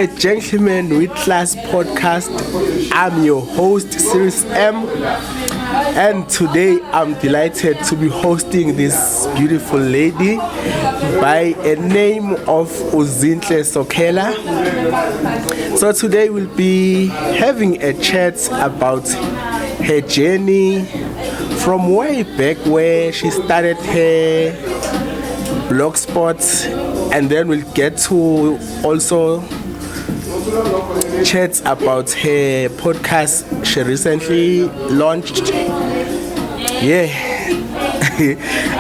a Gentleman with Class podcast. I'm your host, Sexisim, and today I'm delighted to be hosting this beautiful lady by a name of Zinhle Sokhela. So today we'll be having a chat about her journey from way back where she started her Blogspot, and then we'll get to also chat about her podcast she recently launched. Yeah.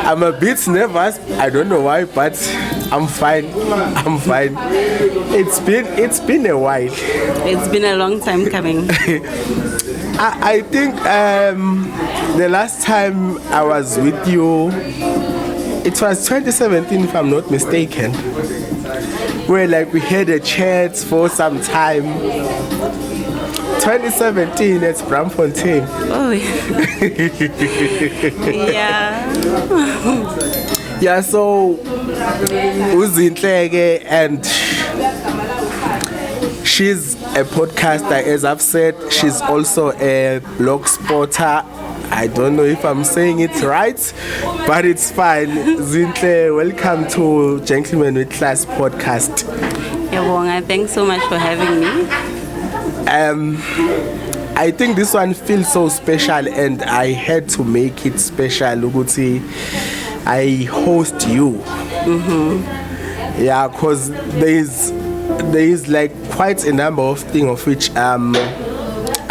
I'm a bit nervous. I don't know why, but I'm fine. It's been a while. It's been a long time coming. I think the last time I was with you, it was 2017 if I'm not mistaken, where we had a chat for some time. 2017 at Bramfontein. Oh, yeah. Yeah, so Zinhle, and she's a podcaster, as I've said. She's also a blog spotter. I don't know if I'm saying it right, but it's fine. Zinhle, welcome to Gentleman with Class podcast. Yabonga, thanks so much for having me. I think this one feels so special, and I had to make it special. Uguti, I host you. Mm-hmm. Yeah, because there is quite a number of things of which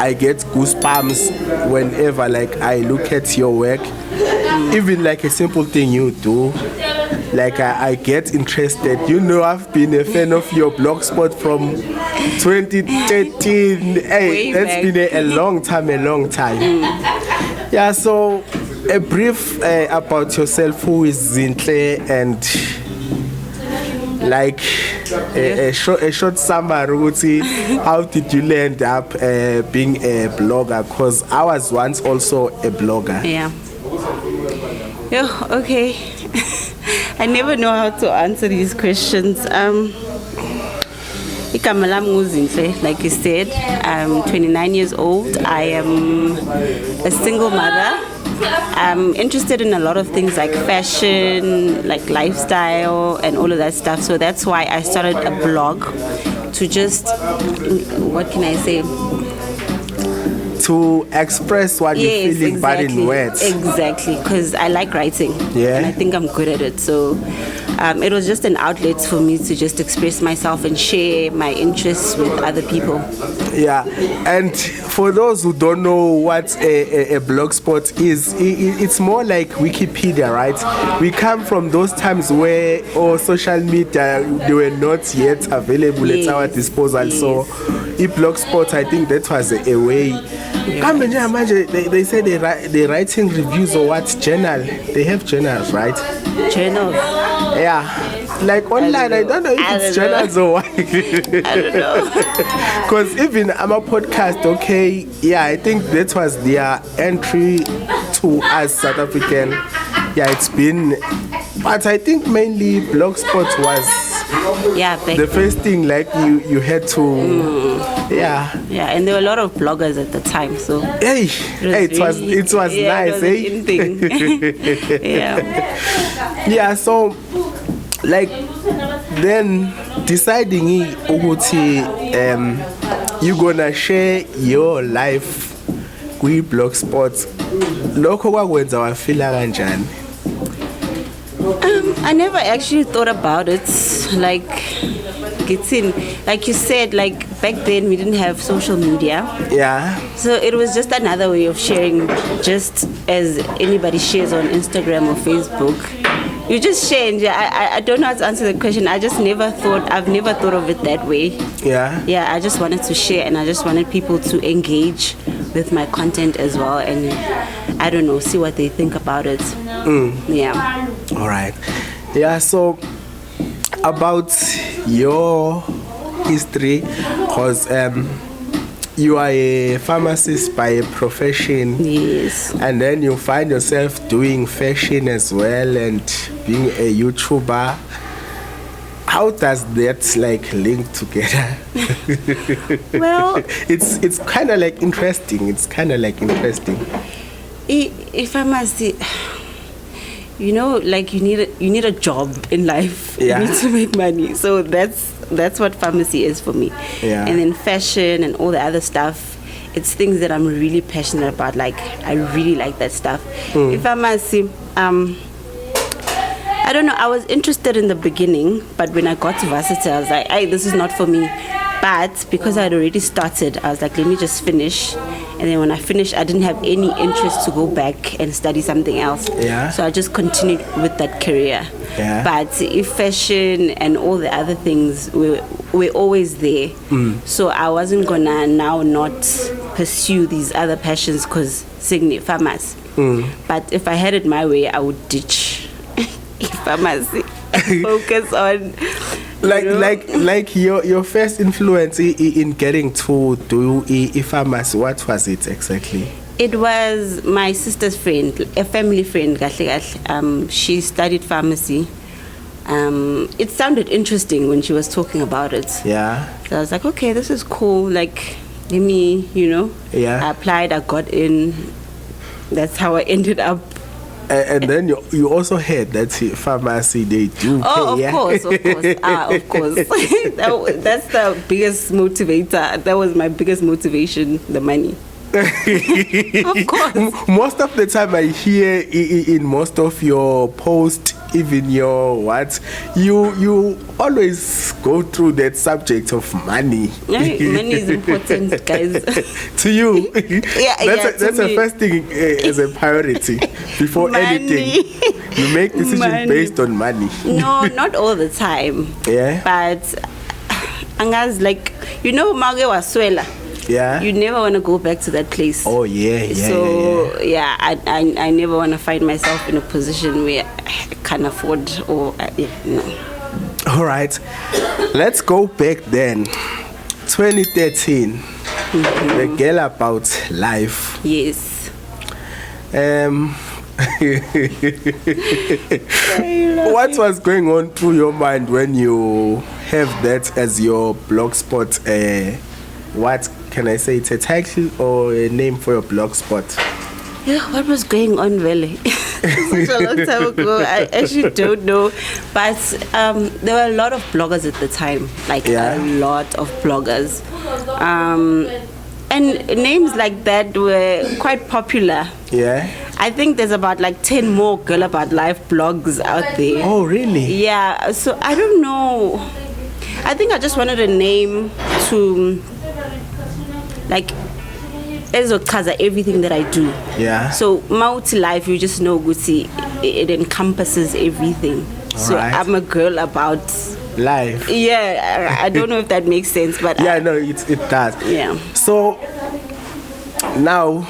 I get goosebumps whenever I look at your work. Even a simple thing you do, I get interested. I've been a fan of your Blogspot from 2013. Hey, that's been a long time. Yeah, so a brief about yourself. Who is Zinhle, and a short summary. How did you end up being a blogger? Because I was once also a blogger. Yeah. Okay. I never know how to answer these questions. Igama lami nguZinhle, like you said. I'm 29 years old. I am a single mother. I'm interested in a lot of things like fashion, lifestyle, and all of that stuff. So that's why I started a blog to just, what can I say? To express what you're feeling, exactly, but in words. Exactly, because I like writing. Yeah. And I think I'm good at it. So it was just an outlet for me to just express myself and share my interests with other people. Yeah, and for those who don't know what a blogspot is, it's more like Wikipedia, right? We come from those times where social media, they were not yet available at our disposal. Yes. So blogspot, I think that was a way. They say they're writing reviews or what? Journal. They have journals, right? Journals. Yeah. Online, I don't know if it's journals or what. I don't know. Because even I'm a podcast, okay, yeah, I think that was their entry to us South African. Yeah, it's been, but I think mainly Blogspot was the first thing you had to, yeah. Yeah, and there were a lot of bloggers at the time, so. It was nice, it was in thing. Yeah. Yeah, so then deciding you're gonna share your life with Blogspot, lokho kwakwenza wafila kanjani? I never actually thought about it. Like you said, back then we didn't have social media. Yeah. So it was just another way of sharing, just as anybody shares on Instagram or Facebook. You just share. And I don't know how to answer the question. I've never thought of it that way. Yeah. Yeah, I just wanted to share, and I just wanted people to engage with my content as well, and I don't know, see what they think about it. Yeah. All right. Yeah, so about your history, because you are a pharmacist by profession. Yes. And then you find yourself doing fashion as well and being a YouTuber. how does that like link together? Well, it's kind of like interesting. If I must say, you know, like you need a job in life. Yeah. You need to make money. So that's what pharmacy is for me. Yeah. And then fashion and all the other stuff, it's things that I'm really passionate about. Like I really like that stuff. If I must say, I don't know, I was interested in the beginning, but when I got to varsity, I was like, hey, this is not for me. But because I had already started, I was like, let me just finish. And then when I finished, I didn't have any interest to go back and study something else. Yeah. So I just continued with that career. Yeah. But if fashion and all the other things were always there. So I wasn't gonna now not pursue these other passions because Zinhle famous. But if I had it my way, I would ditch pharmacy and focus on like your first influence in getting to do pharmacy. What was it exactly? It was my sister's friend, a family friend. She studied pharmacy. It sounded interesting when she was talking about it. Yeah. So I was like, okay, this is cool. Like, let me, Yeah. I applied, I got in. That's how I ended up. And then you also heard that pharmacy they do pay, of course. Of course. That's the biggest motivator. That was my biggest motivation, the money. Of course. Most of the time I hear in most of your posts, even your you always go through that subject of money. Money is important, guys. To you, that's the first thing as a priority before anything. You make decisions based on money. No, not all the time. Yeah. But Angas, like Mage was Swela. Yeah. You never want to go back to that place. Oh yeah. So I never want to find myself in a position where I can't afford or no. All right, let's go back then. 2013. The girl about life. Yes. What was going on through your mind when you have that as your blogspot? What can I say? It's a title or a name for your blogspot? Yeah, what was going on really? Such a long time ago. I actually don't know. But there were a lot of bloggers at the time. A lot of bloggers. And names like that were quite popular. Yeah. I think there's about 10 more Girl About Life blogs out there. Oh, really? Yeah. So I don't know. I think I just wanted a name to ezochaza everything that I do. Yeah. So multi-life, you just know Gucci, it encompasses everything. So right. I'm a girl about life. Yeah, I don't know if that makes sense, but yeah, no, it does. Yeah. So now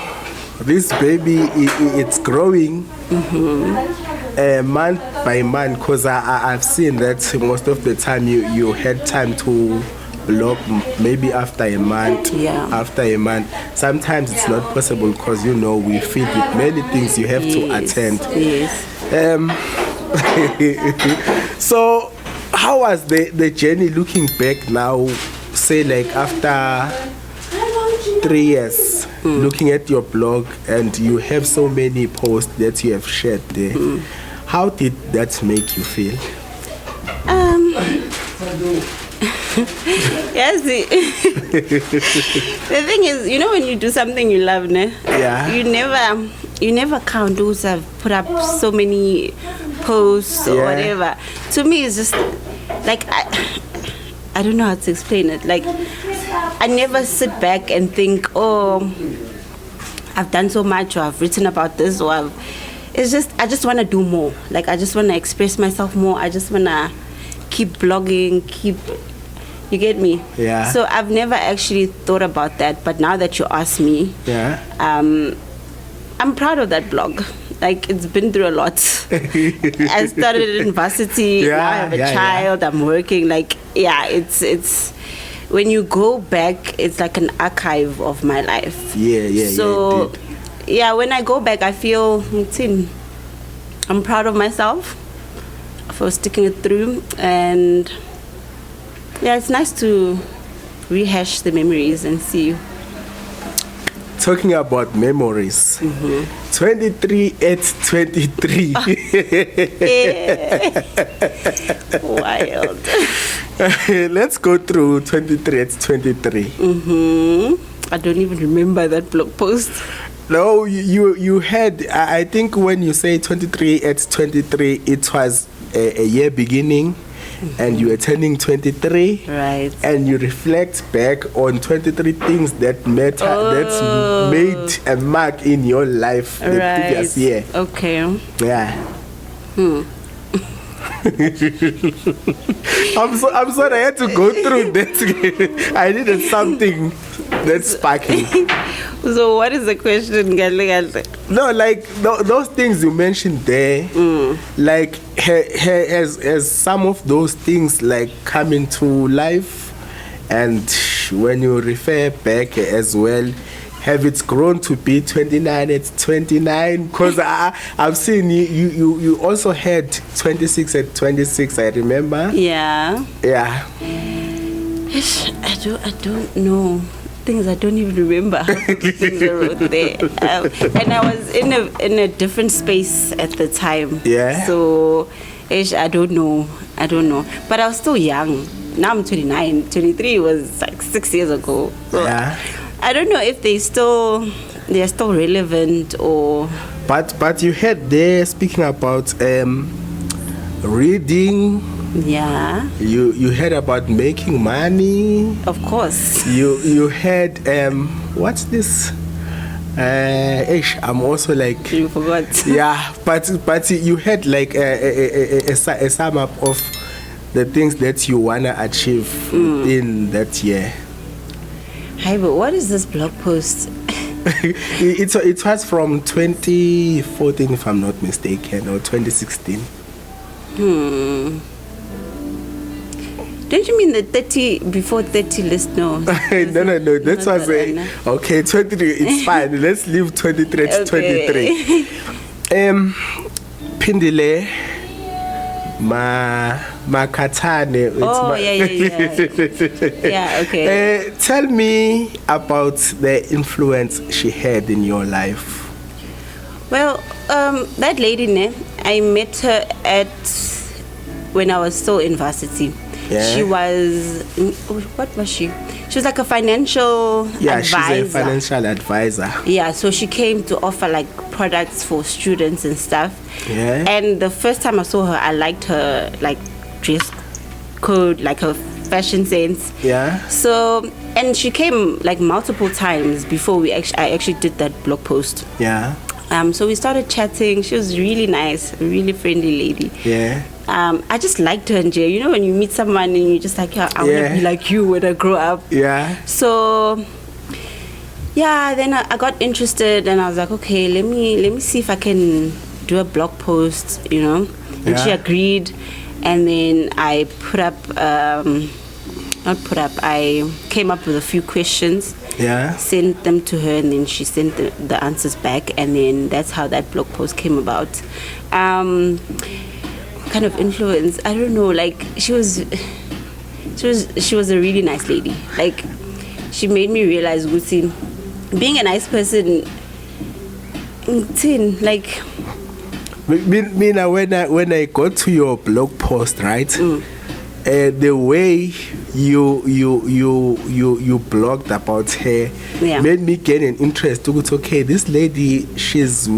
this baby, it's growing month by month, because I've seen that most of the time you had time to blog maybe after a month. Yeah. After a month. Sometimes it's not possible because we feel with many things you have to attend. Yes. So how was the journey looking back now, say after 3 years, looking at your blog and you have so many posts that you have shared there? How did that make you feel? Yes. The thing is, when you do something you love, yeah, you never count those have put up so many posts or whatever. To me, it's just I don't know how to explain it. I never sit back and think, oh, I've done so much, or I've written about this, or it's just I just want to do more. I just want to express myself more. I just want to keep blogging, you get me? Yeah. So I've never actually thought about that, but now that you ask me, I'm proud of that blog. It's been through a lot. I started in varsity. Now I have a child. I'm working. It's when you go back, it's like an archive of my life. So when I go back, I feel I'm proud of myself for sticking it through, and Yeah, it's nice to rehash the memories and see. Talking about memories, 23 at 23. Wild. Let's go through 23 at 23. I don't even remember that blog post. No, you had, I think when you say 23 at 23, it was a year beginning. And you were turning 23, right? And you reflect back on 23 things that matter, that's made a mark in your life the previous year. Okay. Yeah. I'm sorry, I had to go through that. I needed something that's sparkling. So what is the question, Galle? No, like those things you mentioned there, like has some of those things like come into life, and when you refer back as well, have it grown to be 29 at 29? Because I've seen you also had 26 at 26, I remember. Yeah. Yeah. I don't know. Things I don't even remember things I wrote there. And I was in a different space at the time. Yeah. So I don't know. But I was still young. Now I'm 29. 23 was like 6 years ago. So Yeah. I don't know if they're still relevant or. But you had there speaking about reading. Yeah. You heard about making money. Of course. You had what's this? I'm also like You forgot. Yeah, but you had like a sum up of the things that you wanna achieve within that year. Hi, but what is this blog post? It was from 2014, if I'm not mistaken, or 2016. Don't you mean the 30 before 30 list? No. No. That was okay. 23. It's fine. Let's leave 23 to 23. Pindile Makatane. Oh, yeah. Yeah, okay. Tell me about the influence she had in your life. Well, that lady, I met her when I was still in varsity. Yeah. She was, what was she? She was like a financial advisor. She's a financial advisor. Yeah, so she came to offer like products for students and stuff. Yeah. And the first time I saw her, I liked her like dress code, like her fashion sense. Yeah. So, and she came like multiple times before I actually did that blog post. Yeah. So we started chatting. She was really nice, a really friendly lady. Yeah. I just liked her, and you know when you meet someone and you're just like, I want to be like you when I grow up. Yeah. So, yeah, then I got interested, and I was like, okay, let me see if I can do a blog post, you know. And she agreed, and then I I came up with a few questions. Yeah. Sent them to her, and then she sent the answers back, and then that's how that blog post came about. Kind of influence, I don't know, like she was a really nice lady. Like she made me realize Guti, being a nice person, like when I got to your blog post, right? The way you blogged about her made me gain an interest to go, okay, this lady, she's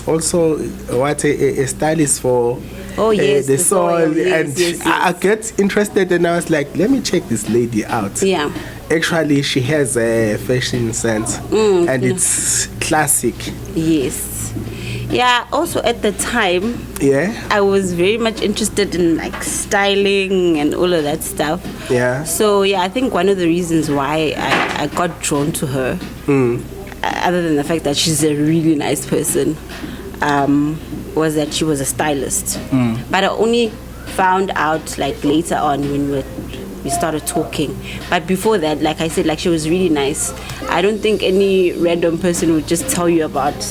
also a stylist for the soul. And I get interested, and I was like, let me check this lady out. Yeah. Actually, she has a fashion sense, and it's classic. Yes. Yeah, also at the time, I was very much interested in like styling and all of that stuff. Yeah. So I think one of the reasons why I got drawn to her, other than the fact that she's a really nice person, was that she was a stylist. But I only found out like later on when we started talking. But before that, like I said, like she was really nice. I don't think any random person would just tell you about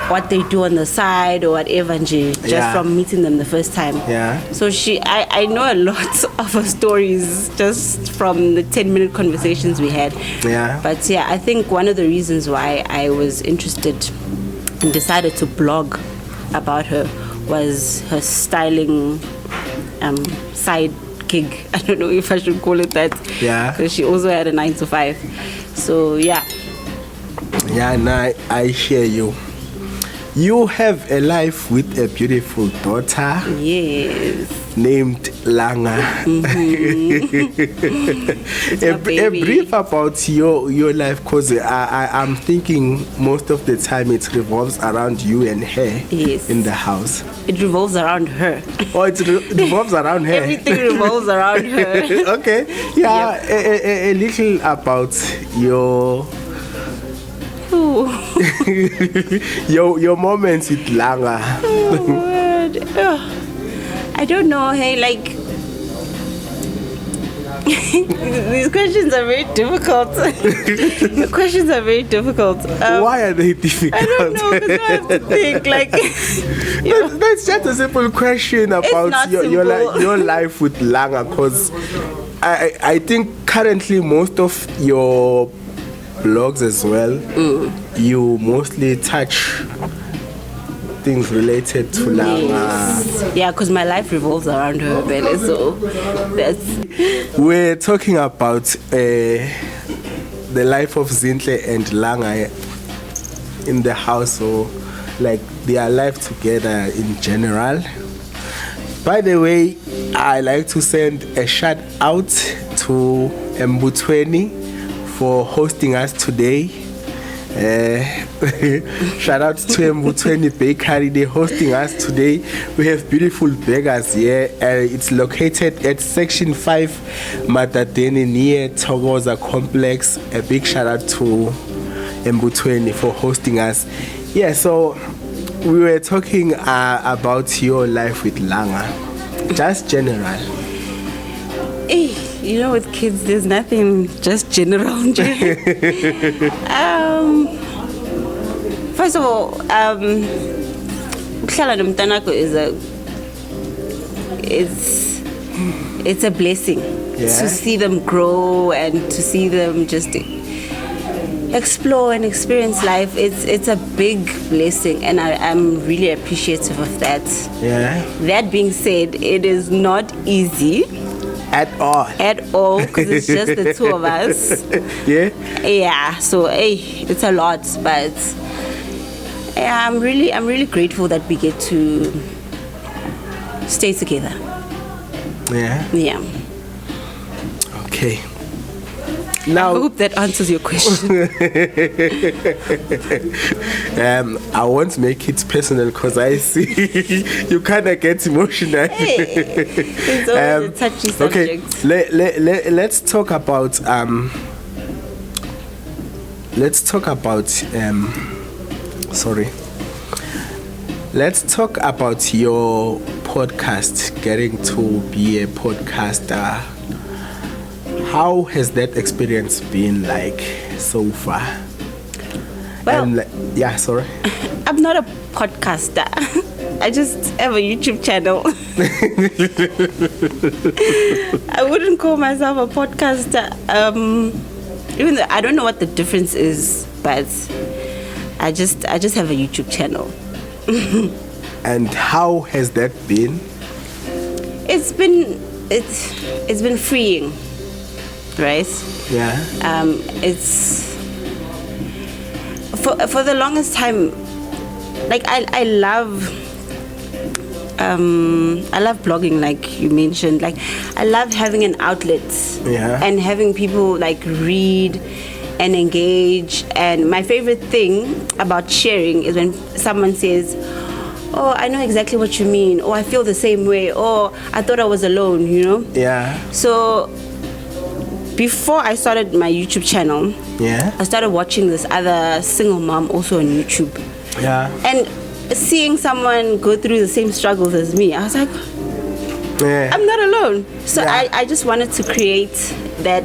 what they do on the side or whatever, just from meeting them the first time. Yeah. So I know a lot of her stories just from the 10-minute conversations we had. Yeah. But yeah, I think one of the reasons why I was interested and decided to blog about her was her styling side gig. I don't know if I should call it that. Yeah. Because she also had a 9-to-5. So yeah. Yeah, and I hear you. You have a life with a beautiful daughter. Yes. Named Langa. A brief about your life, because I'm thinking most of the time it revolves around you and her. Yes. In the house. It revolves around her. Oh, it revolves around her. Everything revolves around her. Okay. Yeah, yep. a little about your your moments with Langa. Oh, word. I don't know. Hey, like these questions are very difficult. The questions are very difficult. Why are they difficult? I don't know, because I have to think. Like, that's just a simple question about your life with Langa, because I think currently most of your blogs as well, you mostly touch things related to Langa. Yes. Yeah, because my life revolves around her, really. So that's. We're talking about the life of Zinhle and Langa in the house, or like their life together in general. By the way, I like to send a shout out to Mbutweni for hosting us today. Shout out to Mbutweni Bakery, they're hosting us today. We have beautiful burgers here. It's located at section 5 Matadeni near Togoza Complex. A big shout out to Mbutweni for hosting us. Yeah, so we were talking about your life with Langa, just general. You know, with kids, there's nothing just general. First of all, ukuhlala nomntanakho it's a blessing. Yeah. To see them grow and to see them just explore and experience life. It's a big blessing, and I'm really appreciative of that. Yeah. That being said, it is not easy. At all, because it's just the two of us. Yeah. So it's a lot, but I'm really grateful that we get to stay together. Yeah. Okay. Now, I hope that answers your question. I won't make it personal because I see you kind of get emotional. It's always a touchy subject. Okay, let's talk about Let's talk about your podcast, getting to be a podcaster. How has that experience been like so far? Well, I'm not a podcaster. I just have a YouTube channel. I wouldn't call myself a podcaster. Even though I don't know what the difference is, but I just have a YouTube channel. And how has that been? It's been freeing, right? Yeah. It's for the longest time, like I love blogging, like you mentioned. Like I love having an outlet, and having people like read and engage. And my favorite thing about sharing is when someone says, "Oh, I know exactly what you mean," or "I feel the same way," or "I thought I was alone," you know? Yeah. So before I started my YouTube channel, I started watching this other single mom also on YouTube. Yeah. And seeing someone go through the same struggles as me, I was like, I'm not alone. So I just wanted to create that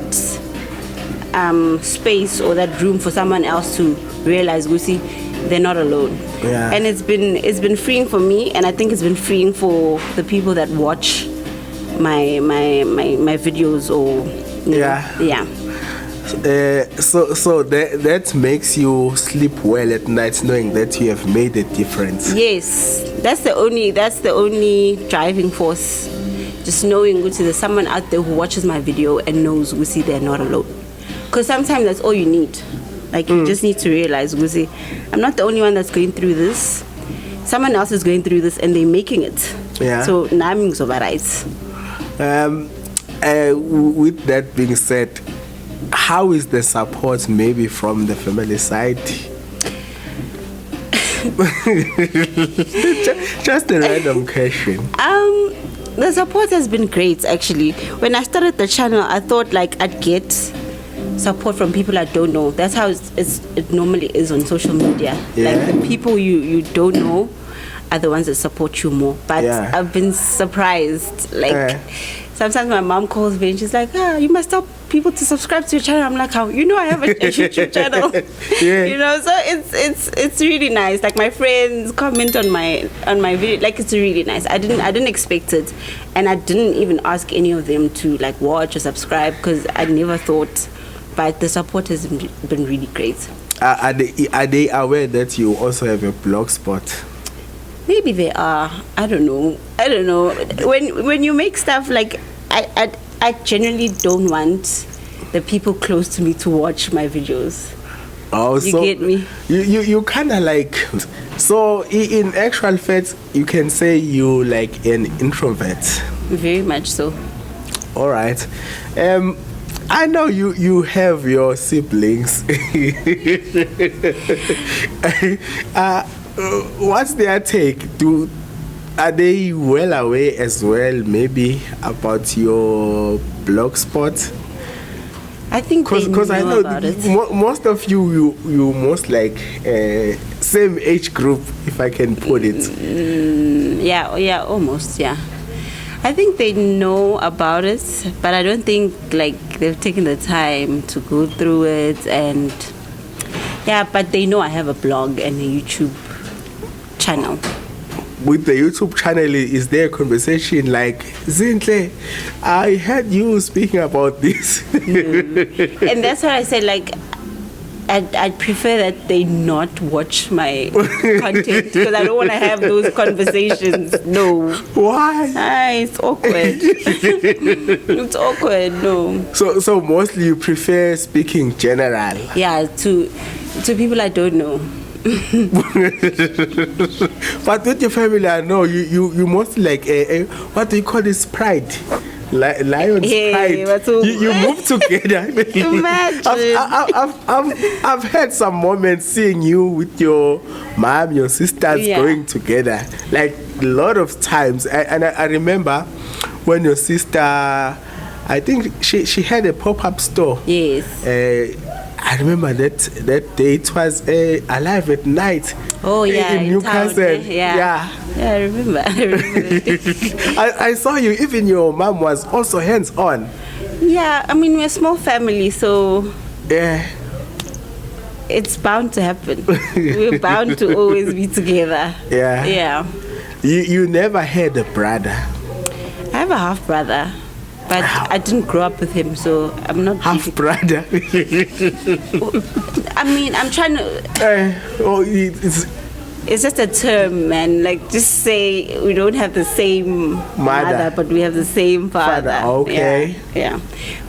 space or that room for someone else to realize, Gusi, they're not alone. Yeah. And it's been freeing for me, and I think it's been freeing for the people that watch my videos or yeah. So that makes you sleep well at night, knowing that you have made a difference. Yes, that's the only driving force. Just knowing Gusi, there's someone out there who watches my video and knows Gusi, they're not alone. Because sometimes that's all you need. Like you just need to realize, Gusi, I'm not the only one that's going through this. Someone else is going through this and they're making it. Yeah. So naming overrides. With that being said, how is the support maybe from the family side? Just a random question. The support has been great actually. When I started the channel, I thought like I'd get support from people I don't know. That's how it normally is on social media. Yeah. Like the people you don't know are the ones that support you more. But I've been surprised. Like sometimes my mom calls me and she's like, you must tell people to subscribe to your channel. I'm like, how? You know I have a YouTube channel. You know, so it's really nice. Like my friends comment on my video. Like it's really nice. I didn't expect it, and I didn't even ask any of them to like watch or subscribe because I never thought. But the support has been really great. Are they aware that you also have a Blogspot? Maybe they are. I don't know. When you make stuff like I generally don't want the people close to me to watch my videos. Oh, you get me? You kind of like. So in actual fact, you can say you like an introvert. Very much so. All right. I know you have your siblings. What's their take? Are they well aware as well, maybe, about your Blogspot? I think because I know about it. Most of you most like same age group, if I can put it. Yeah, almost, yeah. I think they know about it, but I don't think like they've taken the time to go through it, and but they know I have a blog and a YouTube channel. With the YouTube channel, is there a conversation like, Zinhle, I heard you speaking about this? And that's what I said, like, I'd prefer that they not watch my content because I don't want to have those conversations. No. Why? It's awkward. It's awkward, no. So mostly you prefer speaking general? Yeah, to people I don't know. But with your family, I know you mostly like what do you call this, pride? Lion's pride. You move together. Imagine. I've had some moments seeing you with your mom, your sisters going together. Like a lot of times. And I remember when your sister, I think she had a pop-up store. Yes. I remember that day. It was Alive at Night. Oh yeah, in Newcastle. Yeah, I remember. I saw you. Even your mom was also hands-on. Yeah, I mean we're a small family, so it's bound to happen. We're bound to always be together. Yeah. You never had a brother? I have a half brother. But I didn't grow up with him, so I'm not half brother. I mean, I'm trying to. It's just a term, man. Like, just say we don't have the same mother, but we have the same father. Okay. Yeah.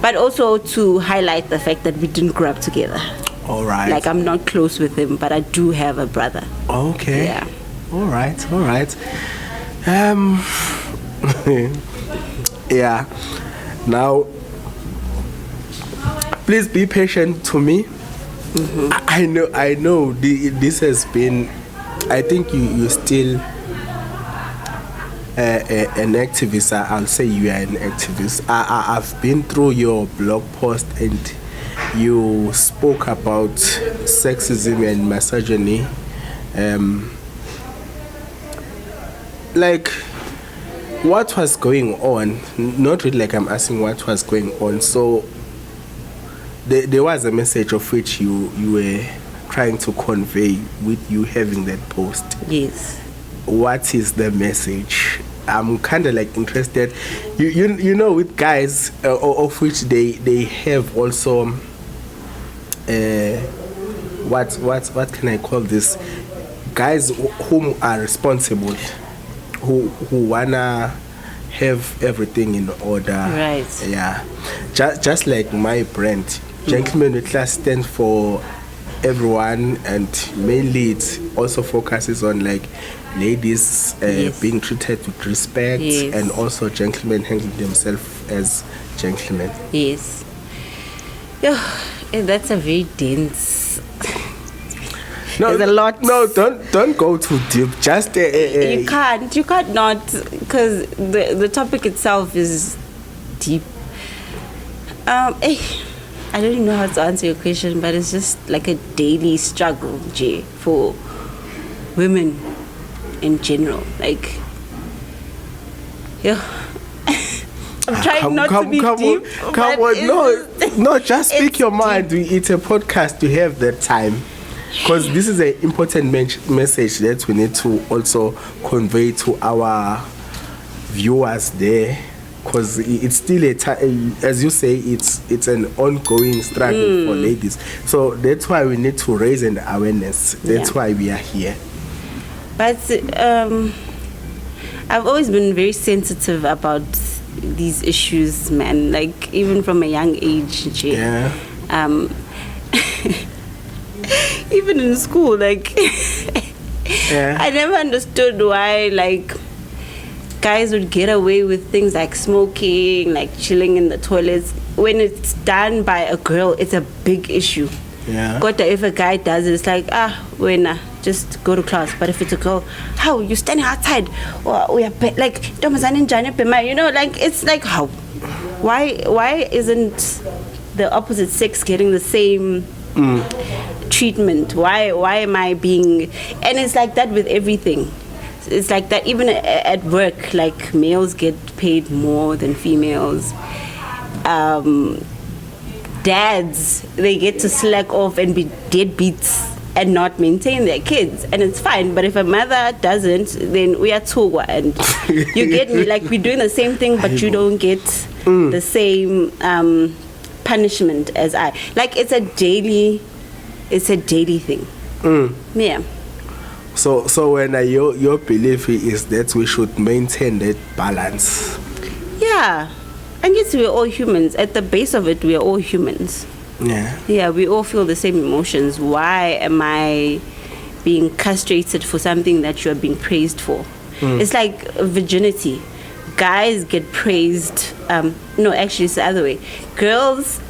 But also to highlight the fact that we didn't grow up together. All right. Like, I'm not close with him, but I do have a brother. Okay. Yeah. All right. Yeah. Now, please be patient to me. Mm-hmm. I know. This has been. I think you still an activist. I'll say you are an activist. I've been through your blog post and you spoke about sexism and misogyny. Like, what was going on? Not really like I'm asking what was going on. So there was a message of which you were trying to convey with you having that post. Yes. What is the message? I'm kind of like interested. You know, with guys of which they have also what can I call this? Guys whom are responsible, who wanna have everything in order. Right. Yeah. Just like my brand, Gentlemen with Class stands for everyone, and mainly it also focuses on like ladies Yes. being treated with respect, Yes. and also gentlemen handling themselves as gentlemen. Yes. Yeah, that's a very dense. No, There's a lot. No, don't go too deep. Just You can't not, because the topic itself is deep. I don't even know how to answer your question, but it's just like a daily struggle, Jay, for women in general. Like, yeah. I'm trying not to be deep. Come on, no, just speak your mind. It's a podcast to have that time, because this is an important message that we need to also convey to our viewers there, because it's still as you say, it's an ongoing struggle for ladies. So that's why we need to raise an awareness. That's why we are here. But I've always been very sensitive about these issues, man. Like, even from a young age, Jay. Yeah. Even in school, like, Yeah. I never understood why, like, guys would get away with things like smoking, like chilling in the toilets. When it's done by a girl, it's a big issue. Yeah. But if a guy does it, it's like, just go to class. But if it's a girl, how you standing outside? Or we are like, you know, like, it's like, how? Why isn't the opposite sex getting the same treatment? Why am I being? And it's like that with everything. It's like that even at work. Like, males get paid more than females. Dads, they get to slack off and be deadbeats and not maintain their kids, and it's fine. But if a mother doesn't, then we are togwa, and you get me. Like, we're doing the same thing, but you don't get the same punishment as I. Like, it's a daily thing. Yeah. So when your belief is that we should maintain that balance. Yeah. And yes, we're all humans. At the base of it, we are all humans. Yeah. Yeah, we all feel the same emotions. Why am I being castrated for something that you're being praised for? It's like virginity. Guys get praised. No, actually, it's the other way. Girls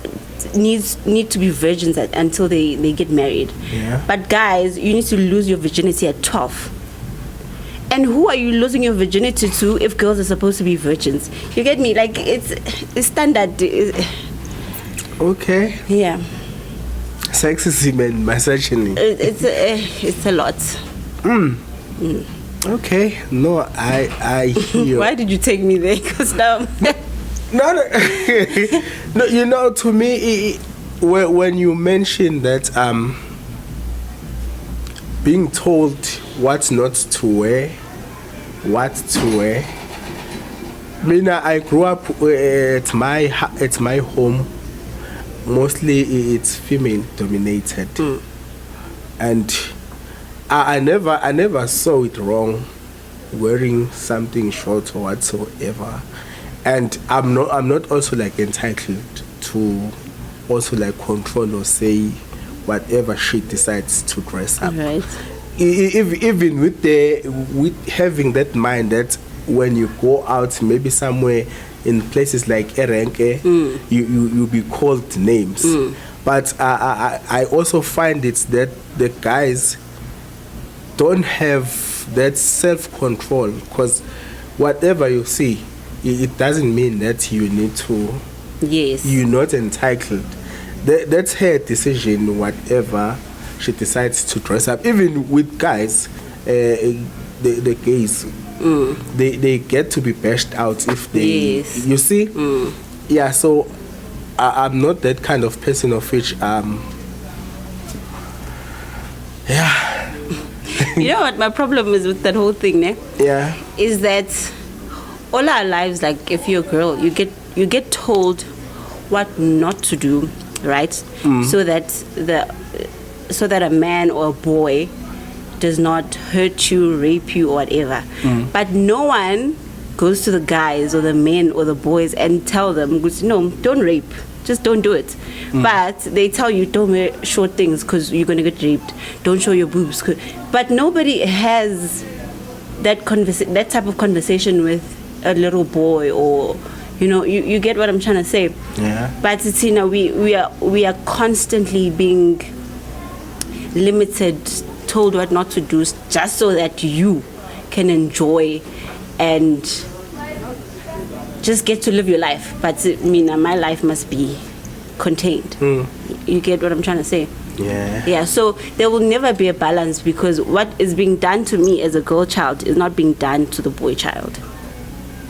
need to be virgins until they get married. Yeah. But guys, you need to lose your virginity at 12. And who are you losing your virginity to if girls are supposed to be virgins? You get me? Like, it's standard. Okay. Yeah. Sexism and misogyny. It's a lot. Okay. No, I hear you. Why did you take me there? Because now... No. No, you know, to me, when you mention that being told what not to wear, what to wear. I grew up at my home. Mostly it's female dominated, and I never saw it wrong wearing something short or whatsoever. And I'm not also like entitled to also like control or say whatever she decides to dress up. Right. Even with having that mind that when you go out maybe somewhere in places like Erenke, you be called names. But I also find it's that the guys don't have that self-control, because whatever you see, it doesn't mean that you need to. Yes. You're not entitled. That's her decision, whatever she decides to dress up. Even with guys, the gays, they get to be bashed out if they. Yes. You see? Yeah, so I'm not that kind of person of which yeah. You know what my problem is with that whole thing, ne? Yeah. Is that all our lives, like if you're a girl, you get told what not to do, right? So that a man or a boy does not hurt you, rape you, or whatever. But no one goes to the guys or the men or the boys and tell them, no, don't rape. Just don't do it. But they tell you, don't wear short things because you're going to get raped. Don't show your boobs. But nobody has that type of conversation with a little boy, or, you get what I'm trying to say. Yeah. But it's, we are constantly being limited, told what not to do, just so that you can enjoy and just get to live your life. But my life must be contained. You get what I'm trying to say? Yeah. So there will never be a balance, because what is being done to me as a girl child is not being done to the boy child.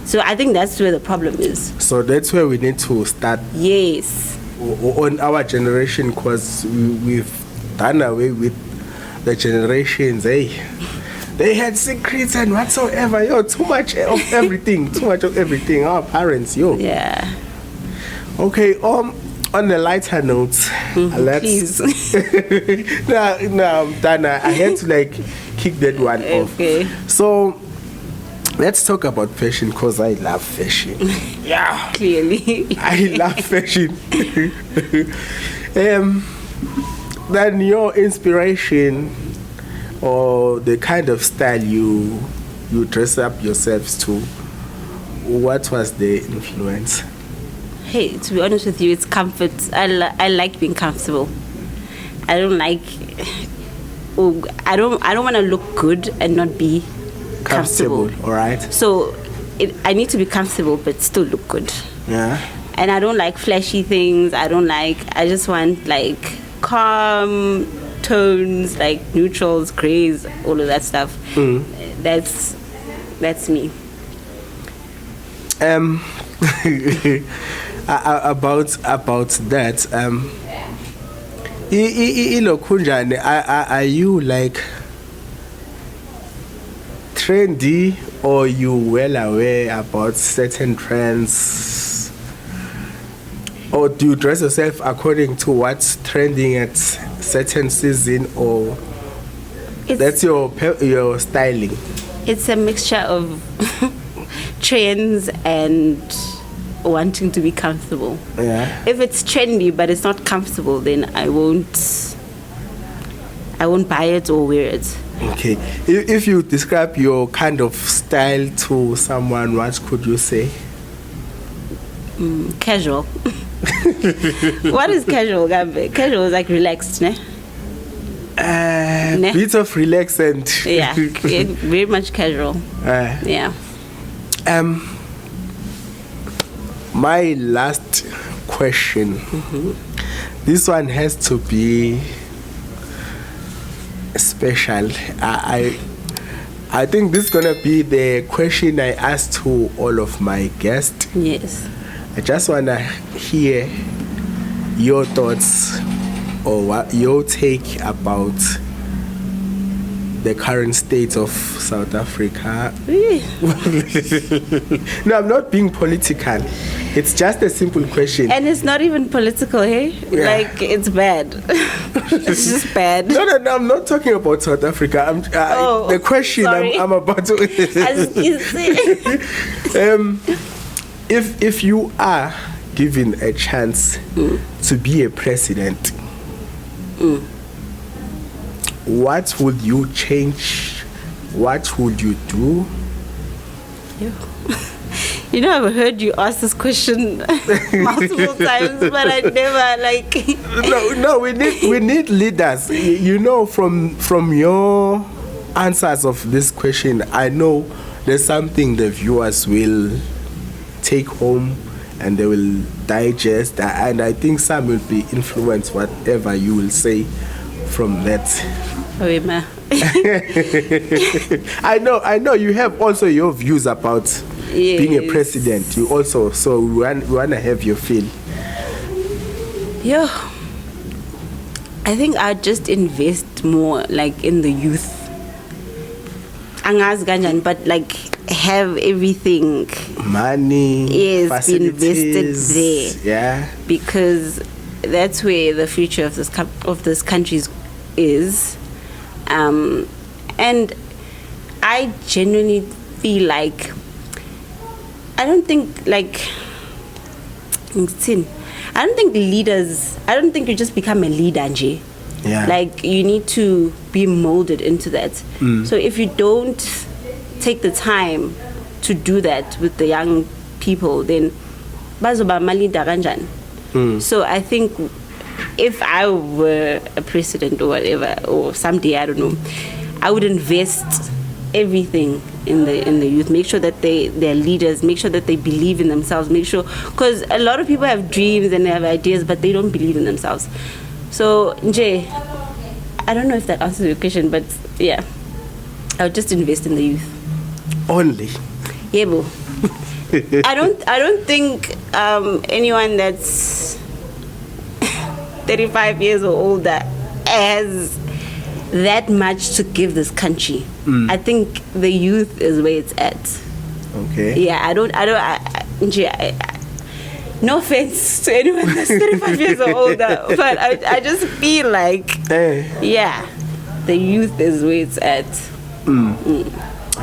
So I think that's where the problem is. So that's where we need to start. Yes. On our generation, because we've done away with the generations. They had secrets and whatsoever. Too much of everything. Our parents, Yeah. Okay. On the lighter note, please. No, Dana, I had to kick that one off. Okay. So let's talk about fashion, because I love fashion. Yeah. Clearly. I love fashion. Then your inspiration, or the kind of style you dress up yourselves to, what was the influence? Hey, to be honest with you, it's comfort. I like being comfortable. I don't want to look good and not be comfortable. All right. So I need to be comfortable but still look good. Yeah. And I don't like flashy things. I just want calm tones, neutrals, grays, all of that stuff. That's me. About that, are you trendy, or you well aware about certain trends, or do you dress yourself according to what's trending at certain season, or that's your styling? It's a mixture of trends and wanting to be comfortable. Yeah. If it's trendy but it's not comfortable, then I won't buy it or wear it. Okay. If you describe your kind of style to someone, what could you say? Casual. What is casual, Gambe? Casual is relaxed, ne? Bit of relax and yeah, very much casual. Yeah. My last question. This one has to be special. I think this is gonna be the question I ask to all of my guests. Yes. I just wanna hear your thoughts, or what your take about the current state of South Africa. No, I'm not being political. It's just a simple question. And it's not even political, hey? Yeah. It's bad. It's just bad. No, I'm not talking about South Africa. The question I'm about to... As you say. If you are given a chance to be a president, what would you change? What would you do? I've heard you ask this question multiple times, but I never No, we need leaders. From your answers of this question, I know there's something the viewers will take home and they will digest, and I think some will be influenced whatever you will say from that. I know you have also your views about being a president. You also, so we want to have your feel. Yeah. I think I'd just invest more like in the youth. Angas ganjan, but like have everything. Money, Yes, be invested there. Yeah. Because that's where the future of this country is. And I genuinely feel like I don't think leaders, I don't think you just become a leader, Nje. Yeah. Like, you need to be molded into that. So if you don't take the time to do that with the young people, then bazoba malida kanjani. So I think if I were a president or whatever, or someday, I don't know, I would invest everything in the youth. Make sure that they're leaders. Make sure that they believe in themselves. Make sure, because a lot of people have dreams and they have ideas, but they don't believe in themselves. So, Nje, I don't know if that answers your question, but yeah, I would just invest in the youth. Only. Yeah, bro. I don't think anyone that's 35 years or older has that much to give this country. I think the youth is where it's at. Okay. Yeah, no offense to anyone that's 35 years or older, but I just feel like, yeah, the youth is where it's at.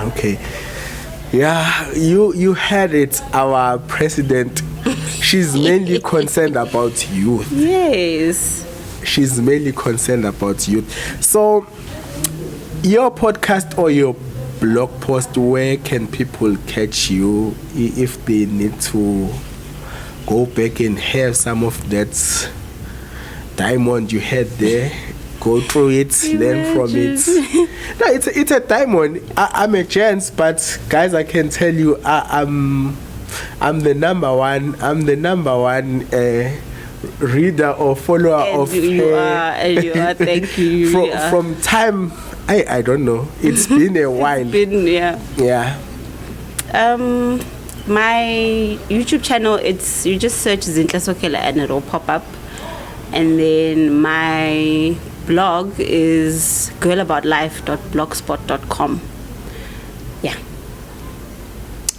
Okay. Yeah, you heard it, our president. She's mainly concerned about youth. Yes. She's mainly concerned about youth. So, your podcast or your blog post, where can people catch you if they need to go back and have some of that diamond you had there? Go through it, learn from it. No, it's a diamond. I'm a gents, but guys, I can tell you, I'm the number one. I'm the number one reader or follower of her. And you are. Thank you. From time, I don't know. It's been a while. Yeah. My YouTube channel, you just search Zinhle Sokhela and it'll pop up. And then my blog is girlaboutlife.blogspot.com. Yeah.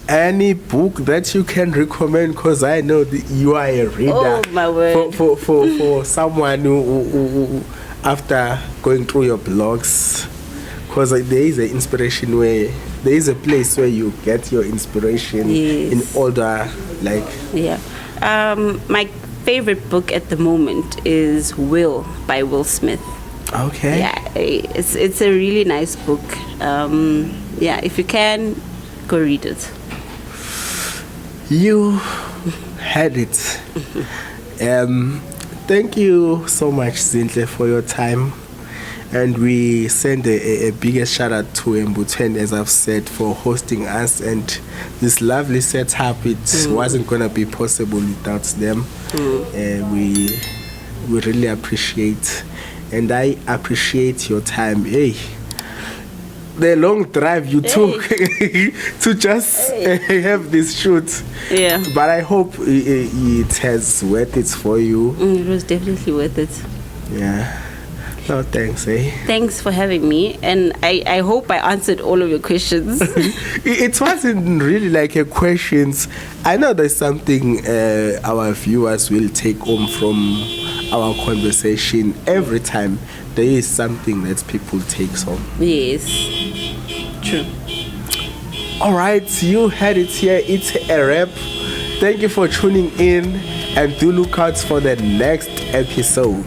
Any book that you can recommend? Because I know you are a reader. Oh my word! For someone who after going through your blogs, because there is an inspiration where there is a place where you get your inspiration in order, like. Yeah. My favorite book at the moment is Will by Will Smith. Okay. Yeah, it's a really nice book. Yeah, if you can, go read it. You had it. Thank you so much, Zinhle, for your time. And we send a biggest shout out to Mbuthen, as I've said, for hosting us. And this lovely setup, it wasn't going to be possible without them. We really appreciate. And I appreciate your time. Hey, the long drive you took to just have this shoot. Yeah. But I hope it has worth it for you. It was definitely worth it. Yeah. No, thanks, Thanks for having me, and I hope I answered all of your questions. It wasn't really like a questions. I know there's something our viewers will take home from our conversation. Every time there is something that people take home. Yes, true. All right, you had it here. It's a wrap. Thank you for tuning in, and do look out for the next episode.